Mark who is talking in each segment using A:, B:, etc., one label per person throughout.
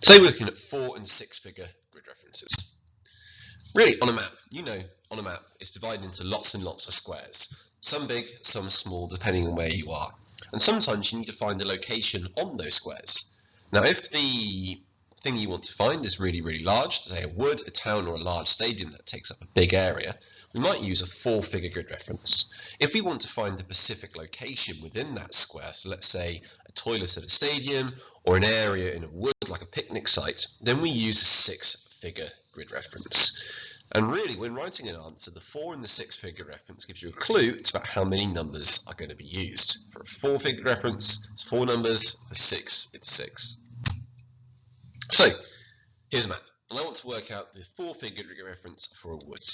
A: Say we're looking at 4 and 6 figure grid references. Really, on a map, on a map, it's divided into lots and lots of squares. Some big, some small, depending on where you are. And sometimes you need to find the location on those squares. Now, if the thing you want to find is really, really large, say a wood, a town, or a large stadium that takes up a big area, we might use a 4-figure grid reference. If we want to find the specific location within that square, so let's say a toilet at a stadium or an area in a wood like a picnic site, then we use a 6-figure grid reference. And really, when writing an answer, the 4 and the 6-figure reference gives you a clue. It's about how many numbers are going to be used. For a 4-figure reference, it's 4 numbers. For 6, it's 6. So, here's a map. And I want to work out the 4-figure reference for a wood.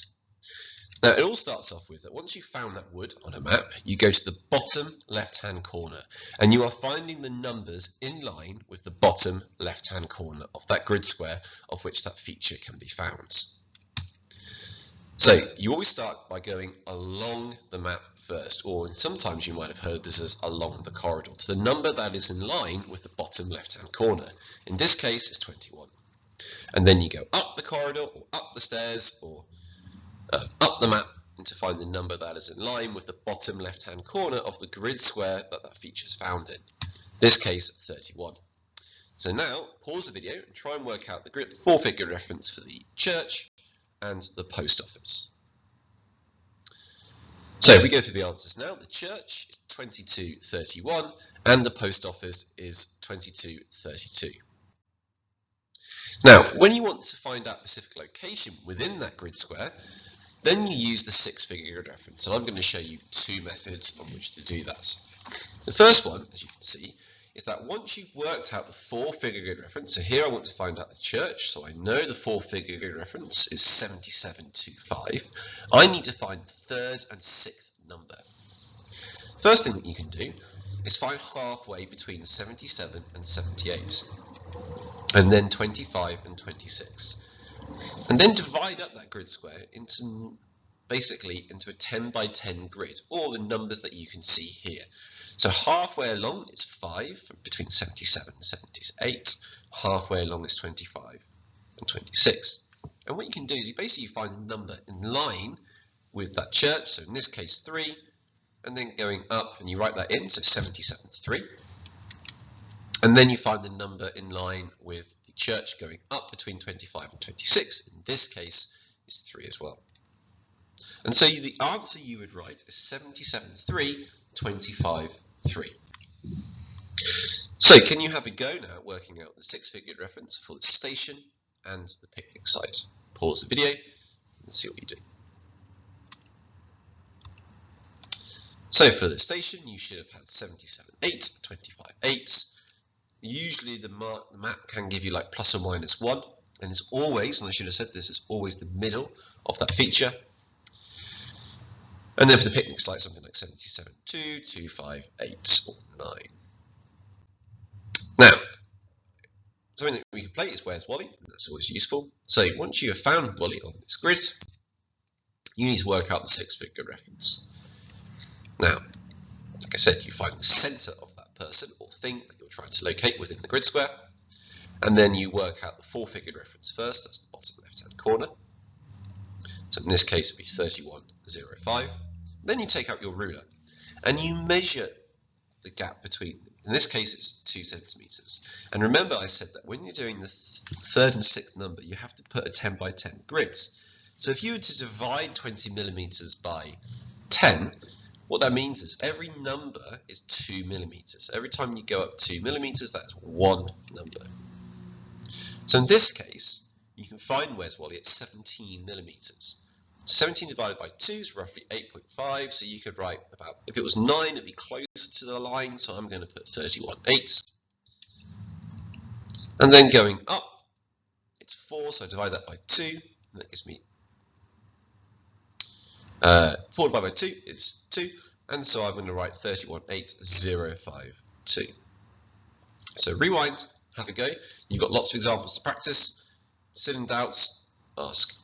A: Now, it all starts off with that once you've found that wood on a map, you go to the bottom left-hand corner, and you are finding the numbers in line with the bottom left-hand corner of that grid square of which that feature can be found. So you always start by going along the map first, or sometimes you might have heard this as along the corridor, to the number that is in line with the bottom left-hand corner. In this case, it's 21. And then you go up the corridor, or up the stairs, or up the map, and to find the number that is in line with the bottom left-hand corner of the grid square that feature is found in. This case, 31. So now, pause the video and try and work out the 4-figure reference for the church and the post office. So if we go through the answers now, the church is 2231 and the post office is 2232. Now, when you want to find out a specific location within that grid square, then you use the 6-figure grid reference. And I'm going to show you 2 methods on which to do that. The first one, as you can see, is that once you've worked out the 4-figure grid reference, so here I want to find out the church, so I know the 4-figure grid reference is 7725. I need to find the 3rd and 6th number. First thing that you can do is find halfway between 77 and 78, and then 25 and 26. And then divide up that grid square into basically into a 10 by 10 grid, or the numbers that you can see here. So halfway along is 5, between 77 and 78. Halfway along is 25 and 26. And what you can do is you basically find a number in line with that church, so in this case 3, and then going up and you write that in, so 77, 3. And then you find the number in line with the church going up between 25 and 26. In this case is 3 as well. And so the answer you would write is 77, 3, 25, 3. So can you have a go now at working out the 6-figure reference for the station and the picnic site? Pause the video and see what you do. So for the station, you should have had 77, 8, 25, 8. Usually the map can give you like plus or minus 1, and it's always, and I should have said this, is always the middle of that feature. And then for the picnic site, something like 77, 2, 2, 5, 8, or 9. Now, something that we can play is Where's Wally? And that's always useful. So once you have found Wally on this grid, you need to work out the 6-figure reference. Now, like I said, you find the center of that person or thing that you're trying to locate within the grid square, and then you work out the 4-figure reference first. That's the bottom left-hand corner. So in this case, it would be 3105. Then you take out your ruler and you measure the gap between them. In this case, it's 2 centimeters. And remember, I said that when you're doing the 3rd and 6th number, you have to put a 10 by 10 grid. So if you were to divide 20 millimeters by 10, what that means is every number is 2 millimeters. Every time you go up 2 millimeters, that's 1 number. So in this case, you can find Where's Wally at 17 millimeters. 17 divided by 2 is roughly 8.5, so you could write about, if it was 9, it'd be close to the line, so I'm going to put 31.8. And then going up, it's 4, so I divide that by 2, and that gives me 4 divided by 2 is 2, and so I'm going to write 31.8052. So rewind, have a go. You've got lots of examples to practice. Still in doubts, ask.